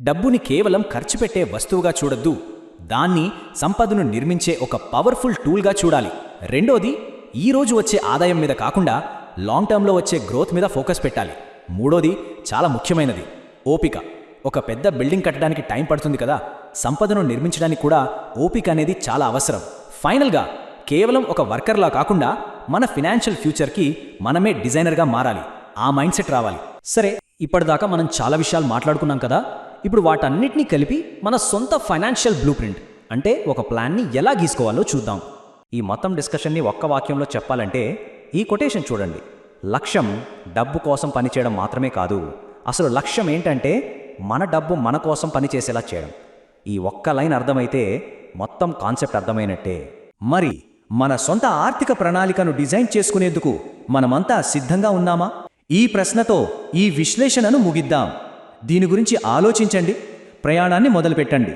డబ్బుని కేవలం ఖర్చు పెట్టే వస్తువుగా చూడొద్దు, దాన్ని సంపదను నిర్మించే ఒక పవర్ఫుల్ టూల్గా చూడాలి. రెండోది, ఈరోజు వచ్చే ఆదాయం మీద కాకుండా లాంగ్ టర్మ్లో వచ్చే గ్రోత్ మీద ఫోకస్ పెట్టాలి. మూడోది చాలా ముఖ్యమైనది, ఓపిక. ఒక పెద్ద బిల్డింగ్ కట్టడానికి టైం పడుతుంది కదా, సంపదను నిర్మించడానికి కూడా ఓపిక అనేది చాలా అవసరం. ఫైనల్గా, కేవలం ఒక వర్కర్లా కాకుండా మన ఫినాన్షియల్ ఫ్యూచర్కి మనమే డిజైనర్గా మారాలి. ఆ మైండ్ సెట్ రావాలి. సరే, ఇప్పటిదాకా మనం చాలా విషయాలు మాట్లాడుకున్నాం కదా. ఇప్పుడు వాటన్నిటినీ కలిపి మన సొంత ఫైనాన్షియల్ బ్లూ ప్రింట్ అంటే ఒక ప్లాన్ని ఎలా గీసుకోవాలో చూద్దాం. ఈ మొత్తం డిస్కషన్ని ఒక్క వాక్యంలో చెప్పాలంటే ఈ కొటేషన్ చూడండి. లక్ష్యం డబ్బు కోసం పనిచేయడం మాత్రమే కాదు, అసలు లక్ష్యం ఏంటంటే మన డబ్బు మన కోసం పనిచేసేలా చేయడం. ఈ ఒక్క లైన్ అర్థమైతే మొత్తం కాన్సెప్ట్ అర్థమైనట్టే. మరి మన సొంత ఆర్థిక ప్రణాళికను డిజైన్ చేసుకునేందుకు మనమంతా సిద్ధంగా ఉన్నామా? ఈ ప్రశ్నతో ఈ విశ్లేషణను ముగిద్దాం. దీని గురించి ఆలోచించండి, ప్రయాణాన్ని మొదలుపెట్టండి.